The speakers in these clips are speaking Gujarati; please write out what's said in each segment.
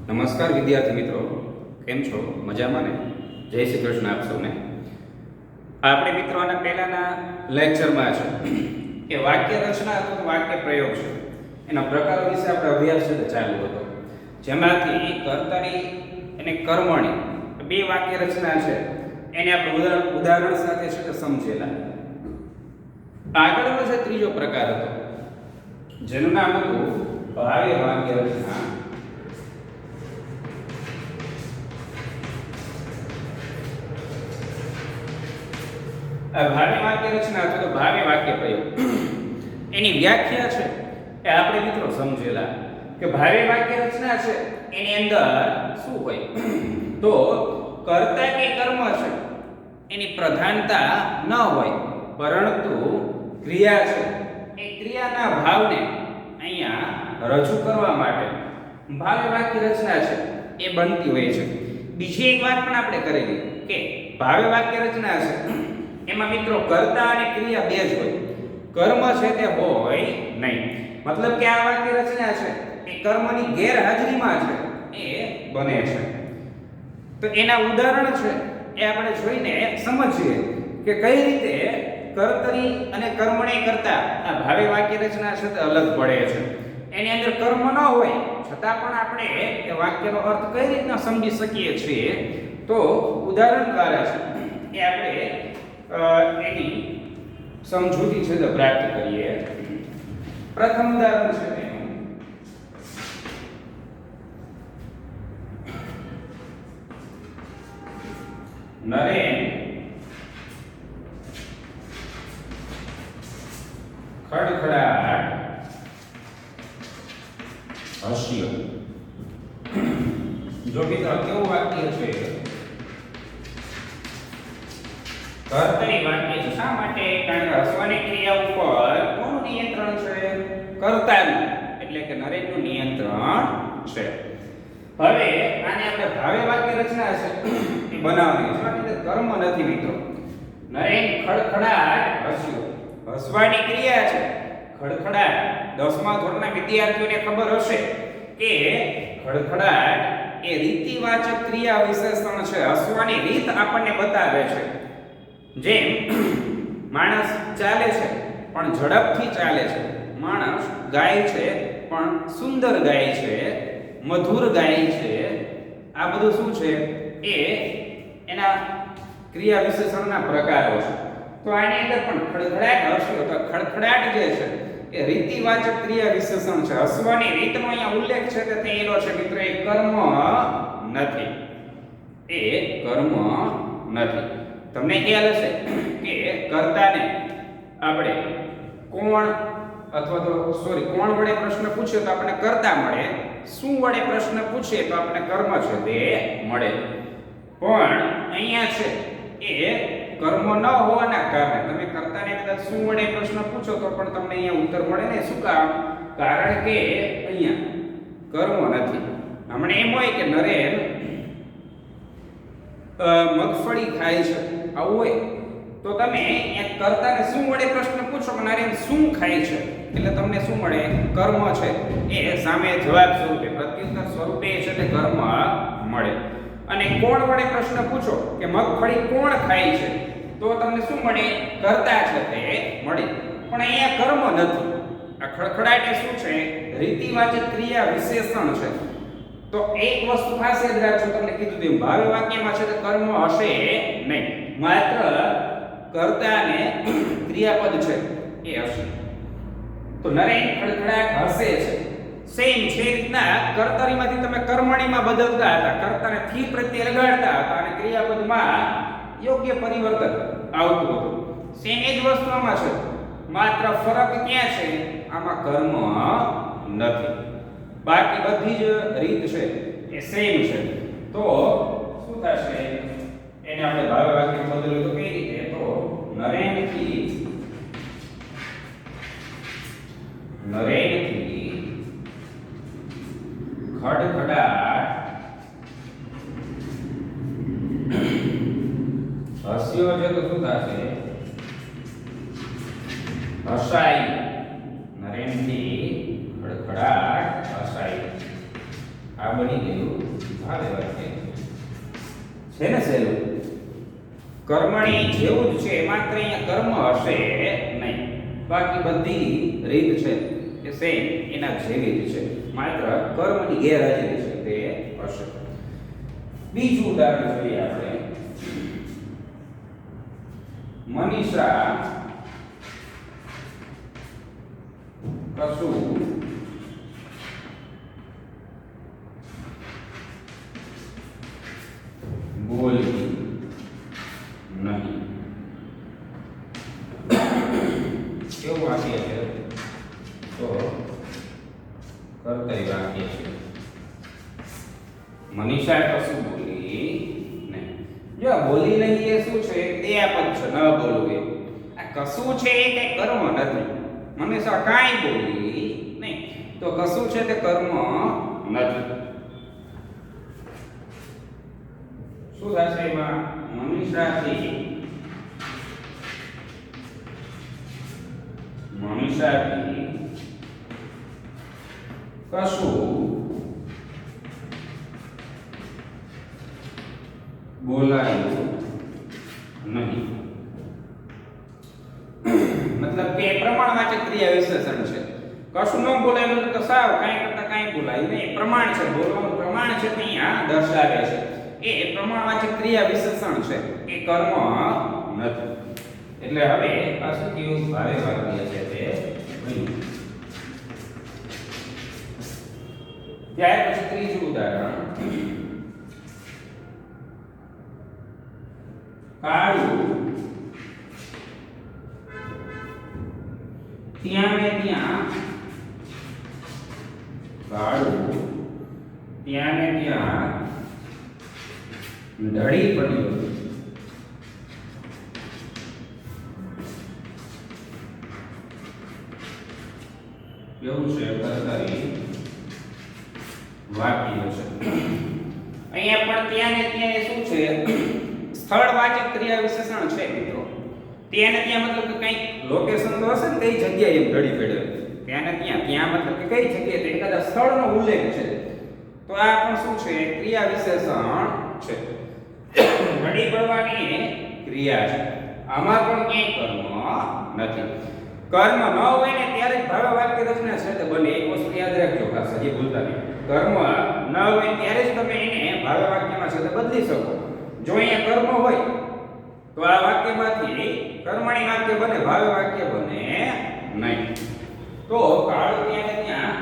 નમસ્કાર વિદ્યાર્થી મિત્રો, કેમ છો? મજામાં ને? જય શ્રી કૃષ્ણ આપ સૌને. આપણે મિત્રો આના પહેલાના લેક્ચરમાં છે કે વાક્ય રચના અથવા વાક્ય પ્રયોગ છે એના પ્રકારો વિશે આપણે અભ્યાસ ચાલુ હતો, જેમાંથી કર્તાની અને કર્મણી બે વાક્ય રચના છે એને આપણે ઉદાહરણ સાથે છે કે સમજેલા. આગળનો છે ત્રીજો પ્રકાર હતો જેનું નામ હતું ભાવ્ય વાક્ય રચના. ભાવ્ય વાક્ય રચના અથવા તો ભાવ્ય વાક્ય પ્રયોગ એની વ્યાખ્યા છે એ આપણે મિત્રો સમજેલા કે ભાવ્ય વાક્ય રચના છે એની અંદર શું હોય તો કર્તા કે કર્મ છે એની પ્રધાનતા ન હોય, પરંતુ ક્રિયા છે એ ક્રિયાના ભાવને અહીંયા રજૂ કરવા માટે ભાવ્ય વાક્ય રચના છે એ બનતી હોય છે. બીજી એક વાત પણ આપણે કરેલી કે ભાવ્ય વાક્ય રચના છે એમાં મિત્રો કર્તા અને ક્રિયા બે જ હોય, કર્મ છે તે હોય નહીં. મતલબ કે આ વાક્ય રચના છે એ કર્મની ગેરહાજરીમાં છે એ બને છે. તો એના ઉદાહરણ છે એ આપણે જોઈને સમજીએ કે કઈ રીતે કર્તરી અને કર્મણી કરતા આ ભાવ્ય વાક્ય રચના છે તે અલગ પડે છે. એની અંદર કર્મ ન હોય છતાં પણ આપણે એ વાક્યનો અર્થ કઈ રીતના સમજી શકીએ છીએ તો ઉદાહરણ દ્વારા છે એ આપણે એની સમજૂતી છે તો પ્રાપ્ત કરીએ. પ્રથમ ઉદાહરણ છે તેનું નરેન ખડખડાટ હસ્યો. જો મિત્રો કેવું વાક્ય છે? કર્તરી વાક્ય છે. શા માટે? કારણ કે હસવાની ક્રિયા ઉપર કોનું નિયંત્રણ છે? કર્તાનું, એટલે કે નરેનનું નિયંત્રણ છે. હવે આને આપણે ભાવ્ય વાક્ય રચના છે એ બનાવવાની છે. એટલે કર્મ નથી મિત્રો. નરેન ખડખડાટ હસ્યો. હસવાની ક્રિયા છે ખડખડાટ. 10મા ધોરણના વિદ્યાર્થીઓને ખબર હશે કે ખડખડાટ એ રીતિવાચક ક્રિયા વિશેષણ છે. હસવાની રીત આપણને બતાવે છે. જેમ માણસ ચાલે છે પણ ઝડપથી ચાલે છે, માણસ ગાય છે પણ સુંદર ગાય છે, મધુર ગાય છે, આ બધું શું છે એ એના ક્રિયા વિશેષણના પ્રકારો છે. તો આની અંદર પણ ખડખડાટ હસ્યો, તો ખડખડાટ જે છે એ રીતિવાચક ક્રિયા વિશેષણ છે. હસવાની રીતનો અહીંયા ઉલ્લેખ છે કે તે એનો છે મિત્રો, એ કર્મ નથી, એ કર્મ નથી. તમને ખ્યાલ હશે કે કર્તાને આપણે કોણ અથવા તો કોણ વડે પ્રશ્ન પૂછ્યો તો આપણે કર્તા મળે, શું વડે પ્રશ્ન પૂછીએ તો આપણે કર્મ છે તે મળે. પણ અહીંયા છે એ કર્મ ન હોવાના કારણે તમે કર્તાને કદાચ શું વડે પ્રશ્ન પૂછો તો પણ તમને અહીંયા ઉત્તર મળે ને. શું કામ? કારણ કે અહીંયા કર્મ નથી. હમણાં એમ હોય કે નરેન મગફળી ખાય છે, આવું હોય તો તમે એક કર્તાને શું વડે પ્રશ્ન પૂછો કે નરેન શું ખાય છે, એટલે તમને શું મળે? કર્મ છે એ સામે જવાબ સ્વરૂપે પ્રત્યુત્તર સ્વરૂપે છે તે કર્મ મળે. અને કોણ વડે પ્રશ્ન પૂછો કે મગફળી કોણ ખાય છે તો તમને શું મળે? કર્તા છે તે મળે. પણ અહીંયા કર્મ નથી. આ ખડખડાટ એ શું છે? રીતિવાચક ક્રિયા વિશેષણ છે. તો એક વસ્તુ ખાસ યાદ રાખજો, તમને કીધું તેમ ભાવ્ય વાક્યમાં છે કે કર્મ હશે નહીં, માત્ર કર્તા અને ક્રિયાપદ છે એ હશે. તો નરેન ખડખડાટ હસે છે સેમ છે રીતના કર્તરીમાંથી તમે કર્મણીમાં બદલતા હતા, કર્તાને થી પ્રત્યે લગાડતા હતા અને ક્રિયાપદમાં યોગ્ય પરિવર્તન આવતું હતું. સેમ એ જ વસ્તુ આમાં છે, માત્ર ફરક ક્યાં છે? આમાં કર્મ નથી, બાકી બધી જ રીત છે એ સેમ છે. તો શું થશે? એને આપણે ભાવ્ય વાક્યમાં બદલ્યું તો કઈ રીતે? તો નરેનથી ખડખડાટ હસ્યો છે તો શું થશે? હસાઈ. નરેનથી ખડખડાટ હસાઈ. આ આ બની ગયું ભાવે વાક્ય છે ને સહેલું કર્મણી જેવું જ છે માત્ર અહીંયા કર્મ હશે નહીં બાકી બધી રીત છે કે સેમ એના જેવી જ છે માત્ર કર્મની ગેરહાજરી છે તે હશે બીજું ઉદાહરણ જોઈએ આપણે મનીષા કશું બોલી નહીં કેવું વાક્ય છે તો કર્તવ્ય વાક્ય છે મનીષા કશું બોલી નહીં જો બોલી નહીં એ શું છે ક્રિયાપદ છે ન બોલવું આ કશું છે એ કઈ કર્મ નથી મનીષા કાંઈ બોલી નહીં તો કશું છે તે કર્મ નથી શું થશે એમાં મનીષાથી કશું બોલાયું નહીં મતલબ કે પ્રમાણવાચક ક્રિયા વિશેષણ છે કશું ન બોલાય મતલબ કે સાવ કાંઈ કરતા કાંઈ બોલાયું નહીં પ્રમાણ છે બોલવાનું પ્રમાણ છે અહીંયા દર્શાવે છે એ પ્રમાણવાચક ક્રિયા વિશેષણ છે એ કર્મ નથી એટલે હવે આ શું કેવું ભાવે વાક્ય છે તે બન્યું ત્યાર પછી ત્રીજું ઉદાહરણ કાળું ત્યાં ને ત્યાં ઢળી પડ્યો એવું છે કર્તરી વાક્ય છે અહીંયા પણ ત્યાં ને ત્યાં એ શું છે સ્થળવાચક ક્રિયા વિશેષણ છે મિત્રો ત્યાં ને ત્યાં મતલબ કે કંઈક લોકેશન તો હશે ને કઈ જગ્યાએ ઢળી પડ્યો ત્યાં ને ત્યાં મતલબ કે કઈ જગ્યાએ તો એકાદા સ્થળનો ઉલ્લેખ છે તો આ પણ શું છે ક્રિયા વિશેષણ છે ઢળી પડવાની ક્રિયા છે આમાં પણ ક્યાંય કર્મ નથી કર્મ ન હોય ને ત્યારે જ ભાવે વાક્ય રચના છે તે બને એક વસ્તુ યાદ રાખજો ખાસ હજી ભૂલતા નહીં કર્મ ન હોય ત્યારે જ તમે એને ભાવે વાક્યમાં છે તે બદલી શકો જો અહીંયા કર્મ હોય તો આ વાક્યમાંથી કર્મણી વાક્ય બને ભાવે વાક્ય બને નહીં તો કાળુ ત્યાં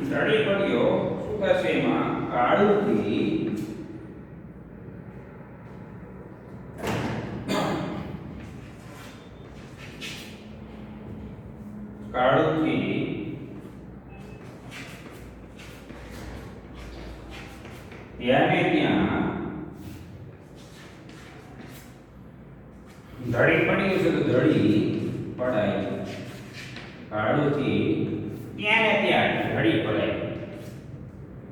ઢળી પડ્યો શું થશે એમાં કાળુથી ત્યાં ને ત્યાં ધડી પડી છે તો ધડી પડાય કાળુથી ત્યાં ને ત્યાં ધડી પડાય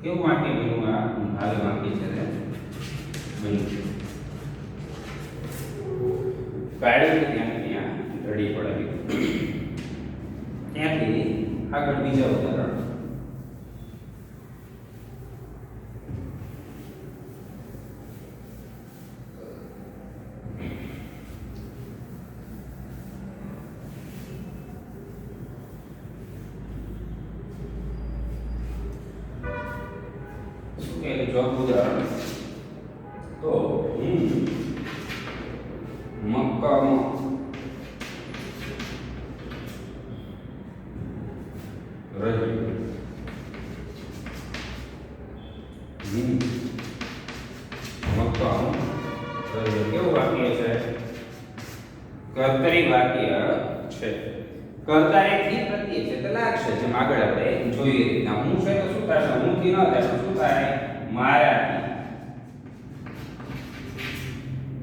કેવું વાક્ય બન્યું આ ભાવે વાક્ય છે ને બન્યું કાળુથી ત્યાં ને ત્યાં ધડી પડાય ત્યાંથી આગળ બીજા ઉદાહરણ તો મક્કામાં કેવું વાક્ય છે કર્તરી વાક્ય છે કર્તા એક થી પ્રત્યય છે તો લાગશે જેમ આગળ આપણે જોઈએ રીતના હું છે તો શું થશે હું થી ન થાય શું થાય મારાથી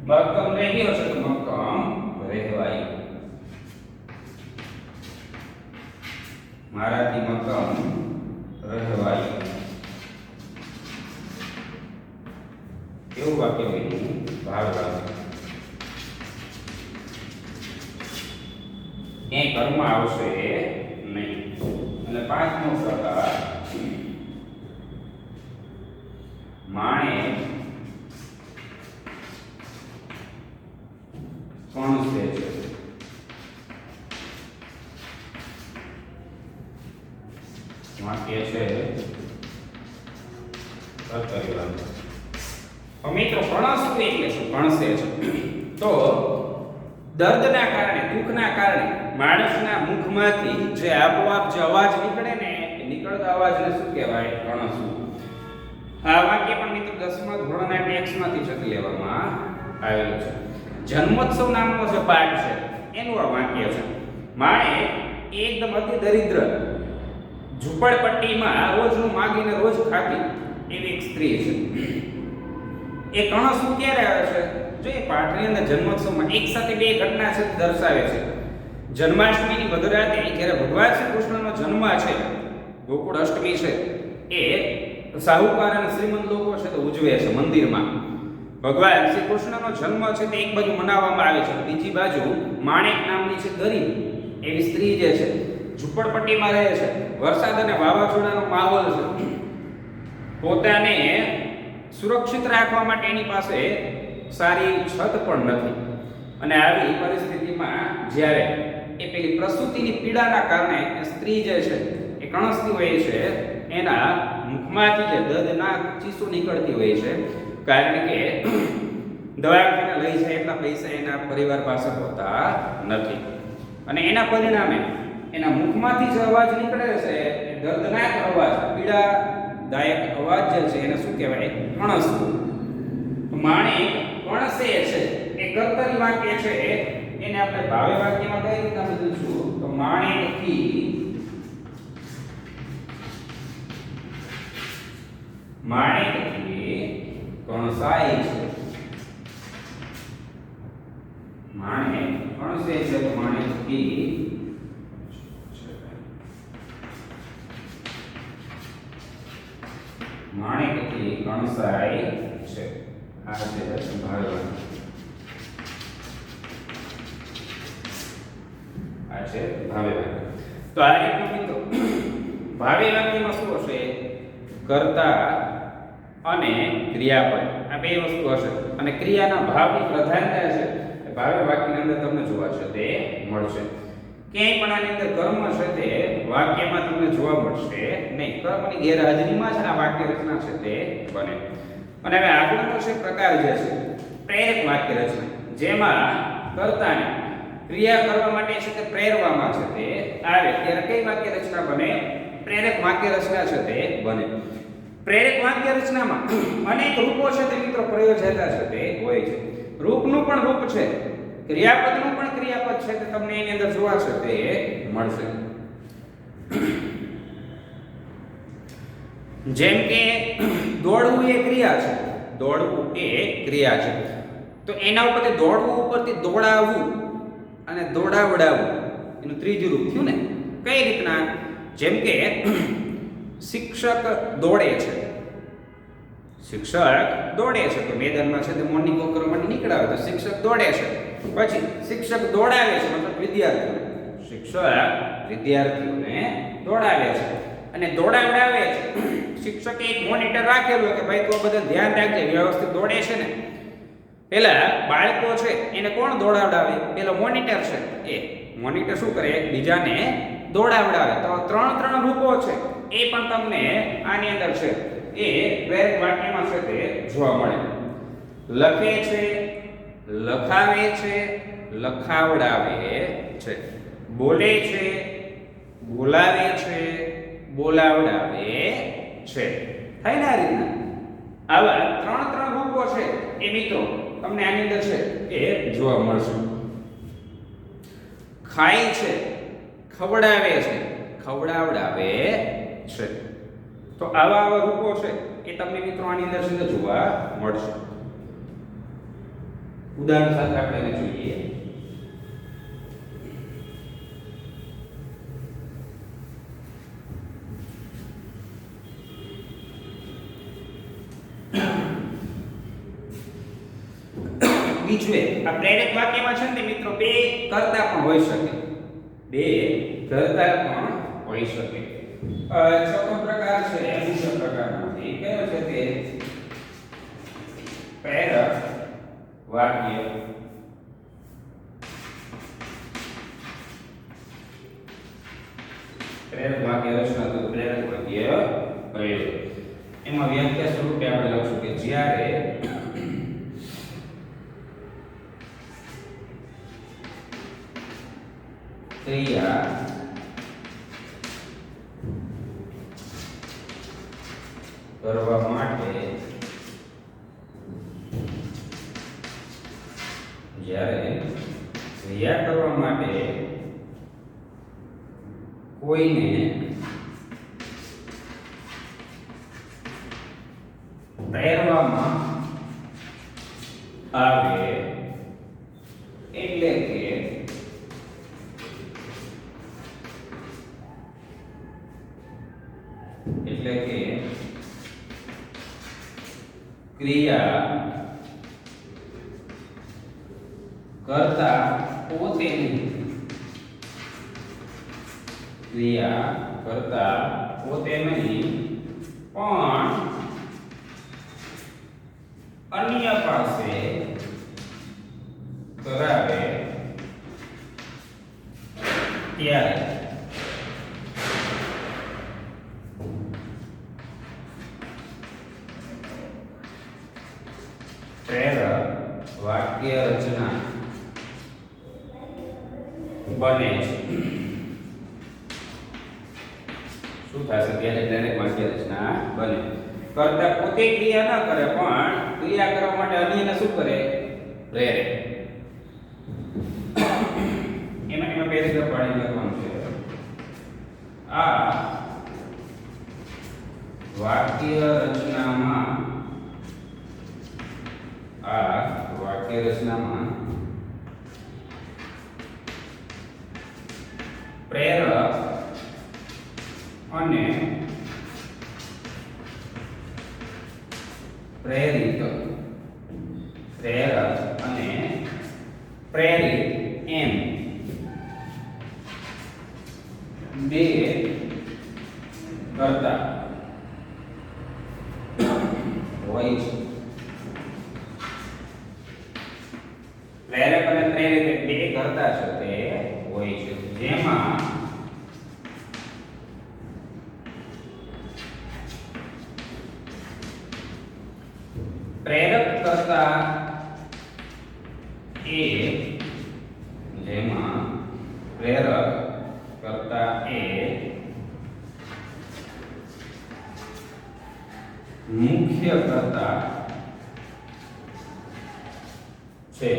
મક્કમ રહી ગયો છે તો મક્કમ રહેવાય મારાથી મક્કમ રહેવાય કેવું વાક્ય બન્યું ભાવ વાક્ય એ કર્મ આવશે નહીં અને પાંચમો પ્રકાર વાક્ય છે કર્તરી વાક્ય. મિત્રો કણસવું એટલે શું? કણસે છે તો દર્દના કારણે, દુઃખના કારણે માણસના મુખમાંથી જે આપોઆપ જે અવાજ નીકળે ને એ નીકળતા અવાજને શું કહેવાય? કણસવું. આ વાક્ય પણ મિત્રો 10મા ધોરણના ટેક્સ્ટમાંથી જ લેવામાં આવેલું છે. જન્મોત્સવ નામનો જે પાઠ છે એનું આ વાક્ય છે. માણે એકદમ અતિ દરિદ્ર ઝૂંપડપટ્ટીમાં રોજનું માગીને રોજ ખાતી એવી એક સ્ત્રી છે. એ કણસવું ક્યારે આવે છે? જો એ પાઠની અંદર જન્મોત્સવમાં એક સાથે બે ઘટના છે દર્શાવે છે. જન્માષ્ટમીની મધરાતે જ્યારે ભગવાન શ્રી કૃષ્ણનો જન્મ છે, ગોકુળ અષ્ટમી છે, એ સાહુકાર અને શ્રીમંત લોકો છે તો ઉજવે છે મંદિરમાં. ભગવાન શ્રી કૃષ્ણનો જન્મ છે તે એક બાજુ મનાવવામાં આવે છે, બીજી બાજુ માણેક નામની છે ગરીબ એવી સ્ત્રી જે છે ઝૂંપડપટ્ટીમાં રહે છે, વરસાદ અને વાવાઝોડાનો માહોલ છે, પોતાને સુરક્ષિત રાખવા માટે એની પાસે સારી છત પણ નથી. અને આવી પરિસ્થિતિમાં જ્યારે એ પેલી પ્રસૂતિની પીડાના કારણે સ્ત્રી જે છે એ કણસતી હોય છે, એના મુખમાંથી જે દર્દનાક ચીસો નીકળતી હોય છે, કારણ કે દવાખાને લઈ જાય એટલા પૈસા એના પરિવાર પાસે હોતા નથી. અને એના પરિણામે એના મુખમાંથી જે અવાજ નીકળે છે એ દર્દનાક અવાજ, પીડાદાયક અવાજ જે છે એને શું કહેવાય? કણસવું. માણેક કણસે છે એ કર્તરી વાક્ય છે, એને આપણે ભાવે વાક્યમાં કઈ રીતે બદલીશું? તો માણેકથી કણસાય છે. માણેક કણસે છે તો માણેકથી કણસાય છે. આ છે ભાવે વાક્ય. આ છે ભાવે વાક્ય. તો આ રીતનું મિત્રો ભાવે વાક્યમાં શું હશે? કર્તા અને ક્રિયાપદ આ બે વસ્તુ હશે, અને ક્રિયાના ભાવની પ્રધાનતા છે એ ભાવે વાક્યની અંદર તમને જોવા છે તે મળશે. ક્યાંય પણ આની અંદર કર્મ છે તે વાક્યમાં તમને જોવા મળશે નહીં. કર્મની ગેરહાજરીમાં જ આ વાક્ય રચના છે તે બને. અને હવે આગળનો છે પ્રકાર જે છે પ્રેરક વાક્ય રચના, જેમાં કર્તાને ક્રિયા કરવા માટે છે તે પ્રેરવામાં છે તે આવે ત્યારે કઈ વાક્ય રચના બને? પ્રેરક વાક્ય રચના છે તે બને. પ્રેરક વાક્ય રચનામાં અનેક રૂપો છે તે મિત્રો પ્રયોજ્યતા છે તે હોય છે. રૂપનું પણ રૂપ છે, ક્રિયાપદનું પણ ક્રિયાપદ છે તે તમને એની અંદર જોવા છે તે મળશે. જેમ કે દોડવું એ ક્રિયા છે, દોડવું એ ક્રિયા છે, તો એના ઉપરથી દોડવું ઉપરથી દોડાવવું અને દોડાવડાવવું એનું ત્રીજું રૂપ થયું ને. કઈ રીતના? જેમ કે શિક્ષક દોડે છે, શિક્ષક દોડે છે તો મેદાનમાં છે તે મોર્નિંગ વોક કરવા માટે નીકળાવે તો શિક્ષક દોડે છે. પછી શિક્ષક દોડાવે છે મતલબ વિદ્યાર્થીઓ, શિક્ષક વિદ્યાર્થીઓને દોડાવે છે અને દોડાવડાવે છે. શિક્ષકે એક મોનિટર રાખેલું કે ભાઈ તું બધા ધ્યાન રાખજે, વ્યવસ્થિત દોડે છે ને. પેલા બાળકો છે એને કોણ દોડાવડાવે? પેલો મોનિટર છે, એ મોનિટર શું કરે? બીજાને દોડાવડાવે. તો ત્રણ રૂપો છે એ પણ તમને આની અંદર છે એ પ્રેરક વાક્યમાં છે તે જોવા મળે. લખે છે, લખાવે છે, લખાવડાવે છે, બોલે છે, બોલાવે છે, બોલાવડાવે છે. થાય ને આ રીતના? આવા ત્રણ રૂપો છે એ મિત્રો તમને આની અંદર છે એ જોવા મળશે. ખાય છે, ખવડાવે છે, ખવડાવડાવે છે. તો આવા રૂપો છે એ તમને મિત્રો આની અંદર સીધા જોવા મળશે. ઉદાહરણ સાથે આપણે એને જોઈએ. બીજું આ પ્રેરક વાક્યમાં છે ને મિત્રો બે કર્તા પણ હોઈ શકે, બે કર્તા પણ હોઈ શકે. ચોથો પ્રકાર છે મુખ્ય પ્રકારમાંથી કયો છે તે પ્રેરક વાક્ય. પ્રેરક વાક્ય રચના તો પ્રેરક વાક્ય પ્રયોગ. એમાં વ્યાખ્યા સ્વરૂપે આપણે લખશું કે જ્યારે ક્રિયા કરવા માટે કોઈને પ્રેરવામાં આવે એટલે કે ક્રિયા કરતા પોતે નહીં, ક્રિયા કરતા પોતે નહીં પણ અન્ય પાસે કરાવે ત્યારે પ્રેરક વાક્ય રચના બને છે. શું થશે ત્યારે પ્રેરક વાક્ય રચના બને. કરતા પોતે ક્રિયા ન કરે પણ ક્રિયા કરવા માટે અન્યને શું કરે? પ્રેરે. એમાં પેરેગ્રાફ પાડી લખવાનું છે. આ વાક્ય રચનામાં પ્રેરક અને પ્રેરિત એમ બે કરતા હોય છે. પ્રેરક અને પ્રેરિત બે કરતા છે તે હોય છે, જેમાં પ્રેરક કરતા મુખ્ય કરતા છે.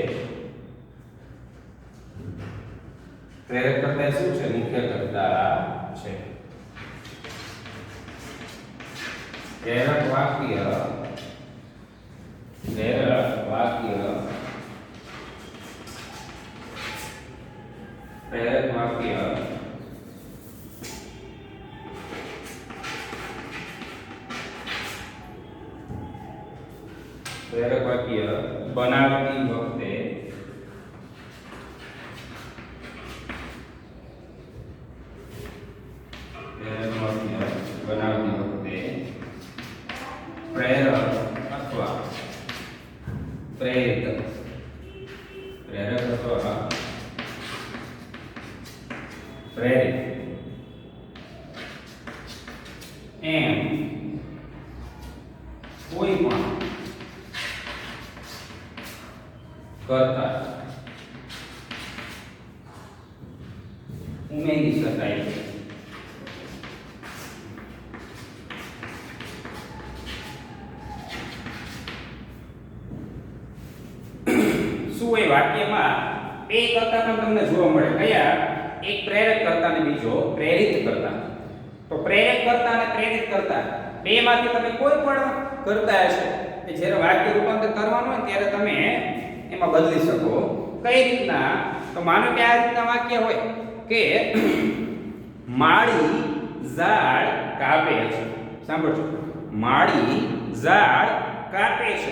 પ્રેરક કરતા શું છે? મુખ્ય કરતા છે. પ્રેરક વાક્ય બનાવતી વખતે પ્રેરક અથવા પ્રેરિત એમ કોઈ પણ કરતા ઉમેરી શકાય છે. શું એ વાક્યમાં બે કરતા પણ તમને જોવા મળે? કયા? એક પ્રેરક કરતા અને બીજો પ્રેરિત કરતા. તો પ્રેરક કરતા અને પ્રેરિત કરતા બે માંથી તમે કોઈ પણ કરતા હશે કે જ્યારે વાક્ય રૂપાંતર કરવાનું હોય ત્યારે તમે એમાં બદલી શકો. કઈ રીતના? તો માનો કે આ રીતના વાક્ય હોય કે માળી ઝાડ કાપે છે. સાંભળજો, માળી ઝાડ કાપે છે.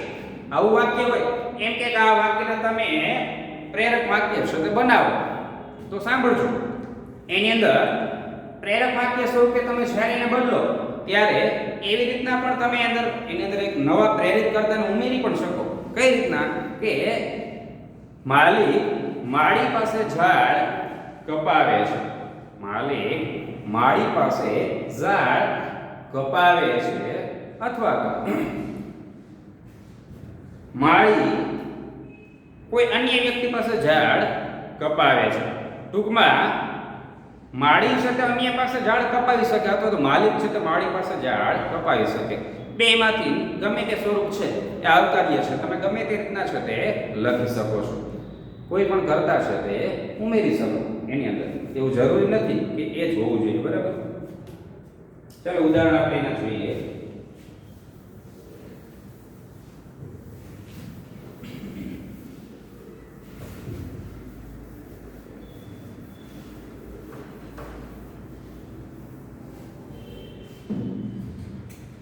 આવું વાક્ય હોય એમ કે આ વાક્યને તમે પ્રેરક વાક્ય છે તે બનાવો. તો સાંભળજો, એની અંદર પ્રેરક વાક્ય સ્વરૂપે તમે જ્યારે એને બદલો ત્યારે એવી રીતના પણ તમે એની અંદર એક નવા પ્રેરિત કરતાને ઉમેરી પણ શકો. કઈ રીતના? કે માળી પાસે ઝાડ કપાવે છે. માળી માળી પાસે ઝાડ કપાવે છે અથવા તો માળી કોઈ અન્ય વ્યક્તિ પાસે ઝાડ કપાવે છે. ટૂંકમાં માળી છે તે અન્ય પાસે ઝાડ કપાવી શકે અથવા તો માલિક છે તે માળી પાસે ઝાડ કપાવી શકે. બેમાંથી ગમે તે સ્વરૂપ છે એ આવકાર્ય છે. તમે ગમે તે રીતના છે તે લખી શકો છો. કોઈ પણ કરતા છે તે ઉમેરી શકો એની અંદર. એવું જરૂરી નથી કે એ જ હોવું જોઈએ. બરાબર? ચાલો ઉદાહરણ આપણે એના જોઈએ.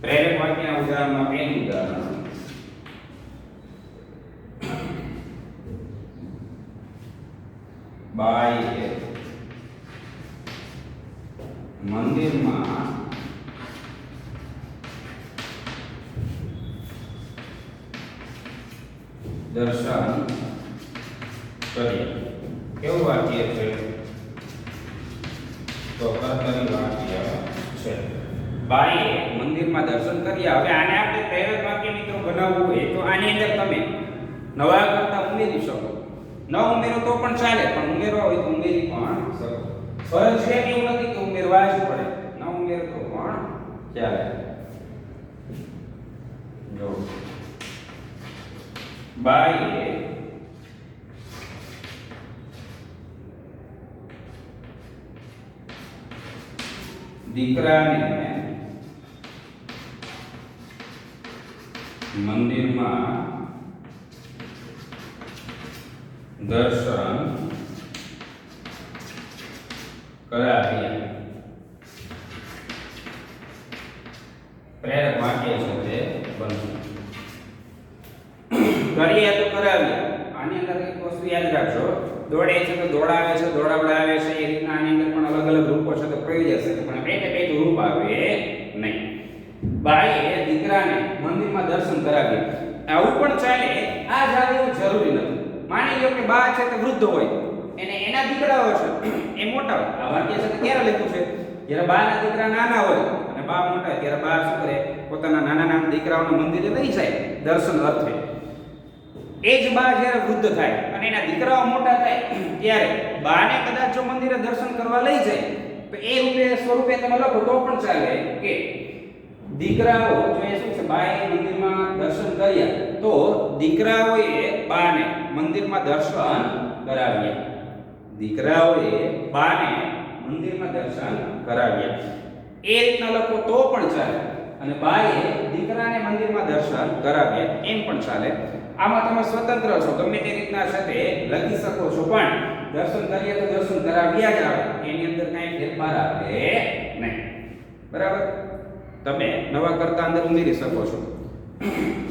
પ્રેરક વાક્યના ઉદાહરણમાં પહેલું ઉદાહરણ બાઈએ મંદિરમાં દર્શન કર્યા. કેવું વાક્ય છે? તો કર્તરી વાક્ય છે. બાઈએ મંદિરમાં દર્શન કર્યા. હવે આને આપણે પ્રેરક વાક્ય મિત્રો બનાવવું હોય તો આની અંદર તમે નવા કરતા ઉમેરી શકો. ન ઉમેરો તો પણ ચાલે, પણ ઉમેરવા હોય તો ઉમેરી પણ શકો. ફરજિયાત એવું નથી કે ઉમેરવા જ પડે. ન ઉમેરો તો પણ ચાલે. જો બાઈએ દીકરાને મંદિરમાં દર્શન કરાવ્યા. પ્રેરક વાક્ય છે તે બનશે. કર્યા તો કરાવ્યા. આની અંદર એક વસ્તુ યાદ રાખજો. દોડે છે તો દોડાવે છે, દોડાવડાવે છે. એ રીતના આની અંદર પણ અલગ અલગ રૂપો છે તો પ્રયોજ્ય છે, પણ બે રૂપ આવે નહીં. બાઈએ દીકરાને મંદિરમાં દર્શન કરાવ્યા. આવું પણ ચાલે. આ જાવ એવું જરૂરી નથી. માની લો કે બા છે તે વૃદ્ધ હોય, એને એના દીકરાઓ છે એ મોટા હોય. આ વાક્ય છે ક્યારે લખ્યું છે? જ્યારે બાના દીકરા નાના હોય અને બા મોટા હોય ત્યારે બા શું કરે? પોતાના નાના દીકરાઓને મંદિરે લઈ જાય દર્શન અર્થે. એ જ બા જ્યારે વૃદ્ધ થાય અને એના દીકરાઓ મોટા થાય ત્યારે બાને કદાચ જો મંદિરે દર્શન કરવા લઈ જાય તો એ રૂપે સ્વરૂપે તમે લખો તો પણ ચાલે કે દીકરાઓ જો એ શું છે? બાએ મંદિરમાં દર્શન કર્યા તો દીકરાઓએ બાને મંદિરમાં દર્શન કરાવ્યા. દીકરાઓએ બાને મંદિરમાં દર્શન કરાવ્યા. એ રીતના લખો તો પણ ચાલે. અને બાએ દીકરાને મંદિરમાં દર્શન કરાવ્યા એમ પણ ચાલે. આમાં તમે સ્વતંત્ર છો, ગમે તે રીતના છે તે લખી શકો છો, પણ દર્શન કરીએ તો દર્શન કરાવ્યા જ આવે. એની અંદર કાંઈ ફેરફાર આવે નહીં. બરાબર? તમે નવા કરતા અંદર ઉમેરી શકો છો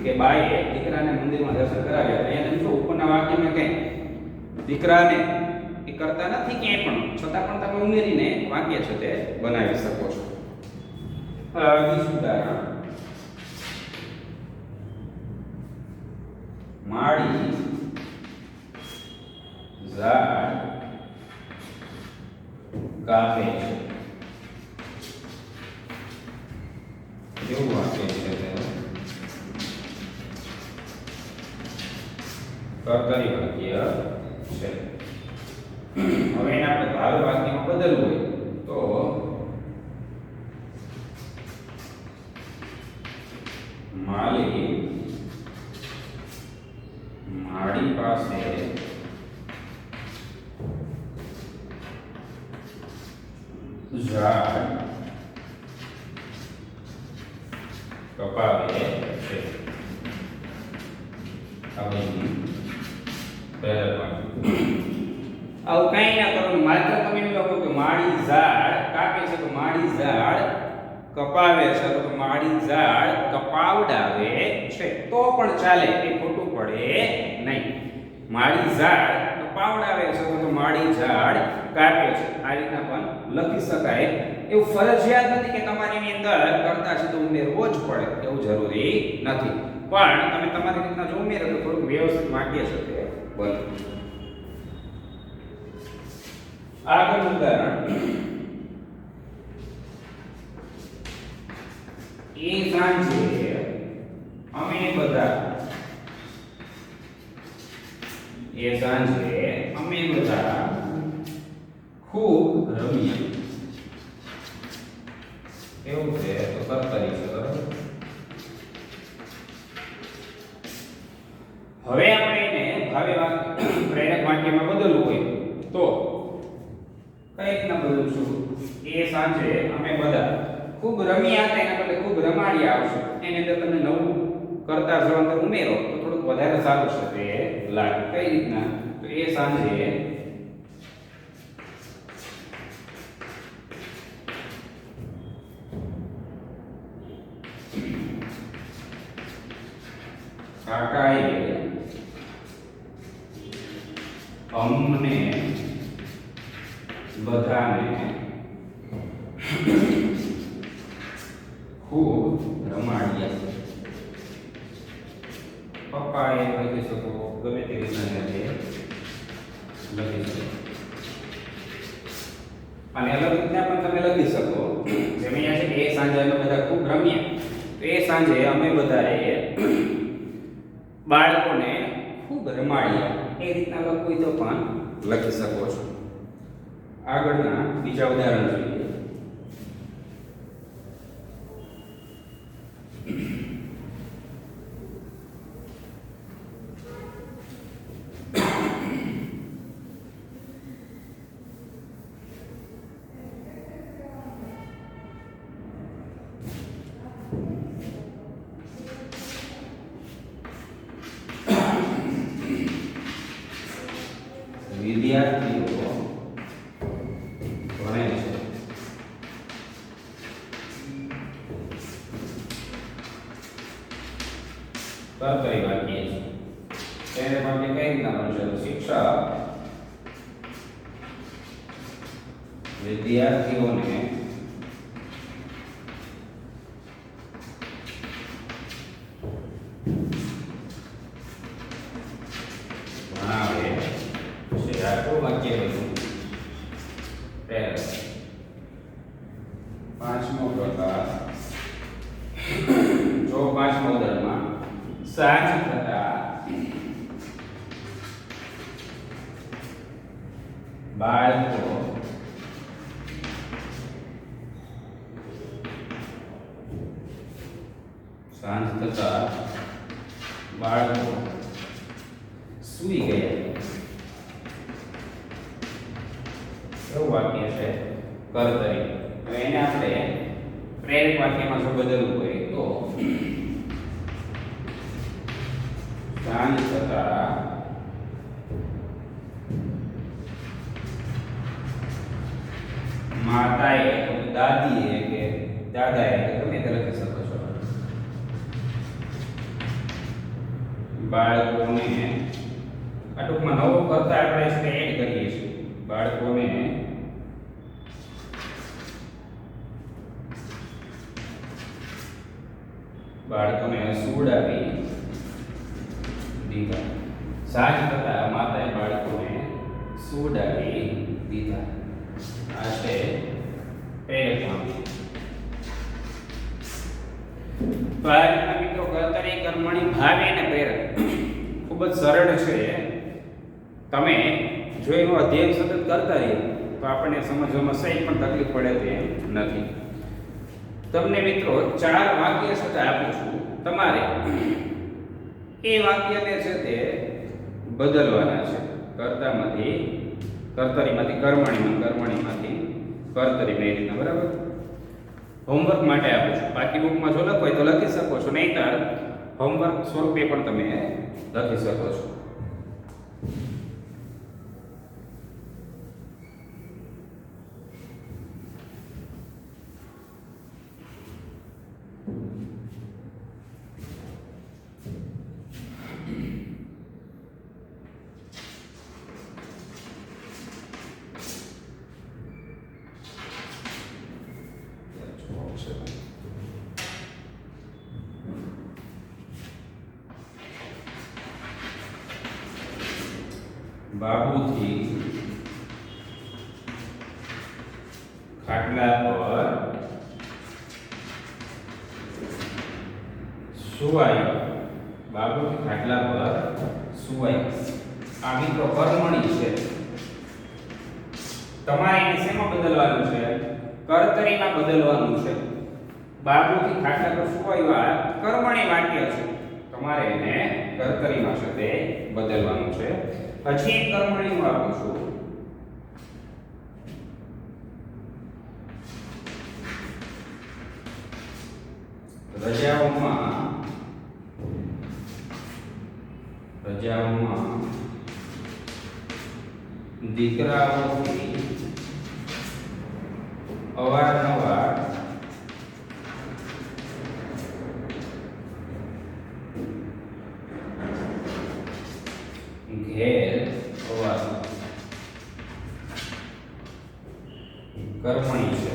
કે બાઈએ દીકરાને મંદિરમાં દર્શન કરાવ્યા. અહીંયા જો ઉપરના વાક્યમાં કંઈ દીકરાને એ કરતા નથી ક્યાંય પણ, છતાં પણ તમે ઉમેરીને વાક્ય છે તે બનાવી શકો છો. બીજું ઉદાહરણ માળી ઝાડ કાપે છે. કેવું વાક્ય છે તે? કર્તરી વાક્ય છે. હવે એને આપણે ભાવ વાક્યમાં બદલવું હોય તો માળી પાસે ઝાડ કપાવે છે. આવું કઈ ના કરવાનું. માત્ર તમે એમ લખો કે માળી ઝાડ કાપે છે તો માળી ઝાડ કપાવે છે તો માળી ઝાડ કપાવડાવે છે તો પણ ચાલે. એ ખોટું પડે નહીં. માળી ઝાડ કપાવડાવે છે તો માળી ઝાડ કાપે છે. આ રીતના પણ લખી શકાય. એવું ફરજિયાત નથી કે તમારી એની અંદર કરતા છે તો ઉમેરવો જ પડે, એવું જરૂરી નથી. પણ તમે તમારી રીતના જો ઉમેરો તો થોડું વ્યવસ્થિત વાક્ય છે તે બને. આગળ ઉદાહરણ એ સાંજે અમે બધા ખૂબ રમ્યા. કેવું છે તો કર્તરી છે બરાબર. હવે આપણે એને ભાવે પ્રેરક વાક્યમાં બદલવું હોય તો કઈ રીતના બદલશું? એ સાંજે અમે બધા ખૂબ રમ્યા હતા એના બદલે ખૂબ રમાડ્યા આવશે. એની અંદર તમે નવું કરતા જો અંદર ઉમેરો તો થોડુંક વધારે સારું છે તે લાગે. કઈ રીતના? તો એ સાંજે કાકાએ અમને બધાને ખૂબ રમાડ્યા. પપ્પાએ લખી શકો, ગમે તે રીતના લખી શકો. અને અલગ રીતના પણ તમે લખી શકો. જેમ અહીંયા છે કે એ સાંજે અમે બધા ખૂબ રમ્યા, તો એ સાંજે અમે બધાએ બાળકોને ખૂબ રમાડ્યા. એ રીતના લખવું તો પણ લખી શકો છો. આગળના બીજા ઉદાહરણ જોઈએ. વિદ્યાર્થીઓ ભણે છે. કર્તરી વાક્ય છે. તેને વાક્ય કઈ રીતના બનશે? શિક્ષક વિદ્યાર્થીઓને ભણાવે છે. આટલું વાક્ય બન્યું. પાંચમો પ્રકાર. જો પાંચમો ઉદાહરણમાં સાંજ થતા બાળકો સૂઈ ગયા. એવું વાક્ય છે કર્તરી. તો એને આપણે પ્રેરક વાક્યમાં જો બદલવું હોય તો સાંજ થતા માતાએ, દાદીએ કે દાદાએ કે ગમે તે લખી શકો છો. બાળકોને આ ટૂંકમાં નવો કરતા આપણે છે એડ કરીએ છીએ. બાળકોને સુવડાવી દીધા. સાંજ થતા માતાએ બાળકોને સુવડાવી દીધા. આ છે પ્રેરક વાક્ય. તો આ રીતના મિત્રો કર્તરી, કર્મણી, ભાવી અને પ્રેરક ખૂબ જ સરળ છે. તમે જો એનું અધ્યયન સતત કરતા રહીએ તો આપણને સમજવામાં સહેજ પણ તકલીફ પડે તેમ નથી. તમને મિત્રો 4 વાક્ય સાથે આપું છું. તમારે એ વાક્યને છે તે બદલવાના છે. કર્તરીમાંથી કર્મણીમાંથી કર્તરીમાં, એ રીતના. બરાબર? હોમવર્ક માટે આપું છું. બાકી બુકમાં જો લખો હોય તો લખી શકો છો, નહીંતર હોમવર્ક સ્વરૂપે પણ તમે લખી શકો છો. બાબુથી ખાટલા પર સુવાયો, બાબુથી ખાટલા પર સુવાયો. આ મિત્રો કર્મણી છે. તમારે એને શેમાં બદલવાનું છે? કર્તરીમાં બદલવાનું છે. બાબુથી ખાટલા પર સુવાયો આ કર્મણી વાક્ય છે. તમારે એને કર્તરીમાં છે તે બદલવાનું છે. પછી એક કર્મણીનું આપું છું. રજાઓમાં દીકરાઓથી અવારનવાર ઘેર આવવાનું કર્મણી છે.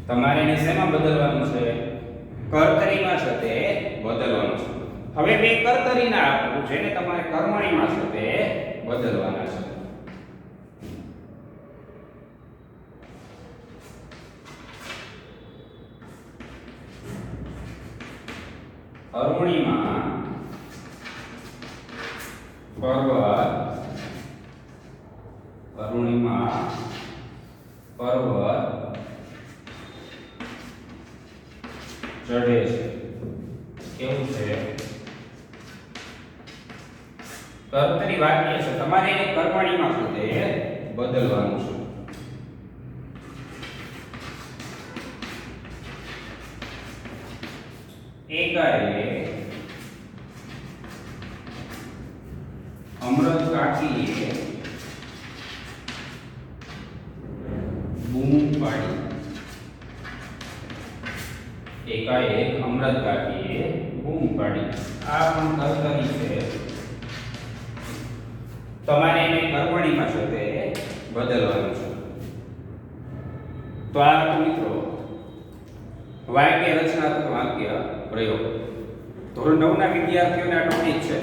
તમારે એને શેમાં બદલવાનું છે? કર્તરીમાં છે તે બદલવાનું છે. હવે બે કર્તરીના આપું જેને તમારે કર્મણીમાં છે તે બદલવાના છે. કર્મણીમાં પર્વત ચઢે છે. કેવું છે? કર્તરી વાક્ય છે. તમારે એને કર્મણીમાં છે તે બદલવાનું છે. એકાએ અમૃત કાકીએ બૂમ પાડી. એકાએક અમૃત કાકીએ બૂમ પાડી. આ પણ કર્તરી છે. તમારે એને કર્મણીમાં છે તે બદલવાનું છે. તો આ મિત્રો વાક્ય રચનાત્મક વાક્ય પ્રયોગ. ધોરણ 9 ના વિદ્યાર્થીઓને આ ટોપિક છે.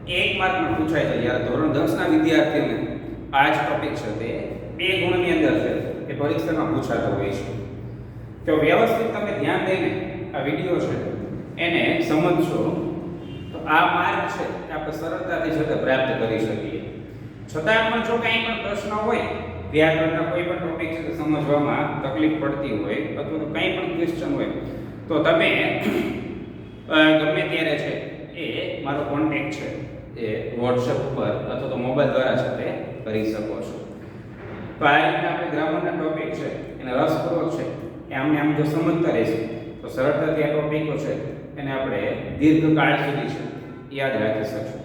1 માર્કમાં પૂછાય છે. જ્યારે ધોરણ 10 ના વિદ્યાર્થીઓને આ જ ટોપિક છે તે 2 ગુણની અંદર છે એ પરીક્ષામાં પૂછાતો હોય છે. તો વ્યવસ્થિત તમે ધ્યાન દઈને આ વિડિયો છે એને સમજશો તો આ માર્ક છે આપણે સરળતાથી છે તે પ્રાપ્ત કરી શકીએ. છતાં પણ જો કંઈ પણ પ્રશ્ન હોય, વ્યાકરણના કોઈ પણ ટોપિક છે સમજવામાં તકલીફ પડતી હોય અથવા તો કંઈ પણ ક્વેશ્ચન હોય તો તમે ગમે ત્યારે છે એ મારો કોન્ટેક્ટ છે એ WhatsApp ઉપર અથવા તો મોબાઈલ દ્વારા છે તે કરી શકો છો. તો આ રીતના આપણે ગ્રામરના ટોપિક છે એને રસપ્રદ છે એ આમને આમ જો સમજતા રહેશે તો સરળતાથી આ ટોપિકો છે એને આપણે દીર્ઘકાળ સુધી છે યાદ રાખી શકશું.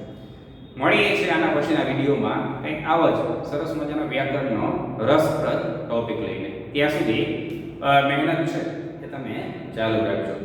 મળીએ છીએ આના પછીના વિડીયોમાં કંઈક આવો જ સરસ મજાનો વ્યાકરણનો રસપ્રદ ટોપિક લઈને. ત્યાં સુધી મહેનત છે એ તમે ચાલુ રાખજો.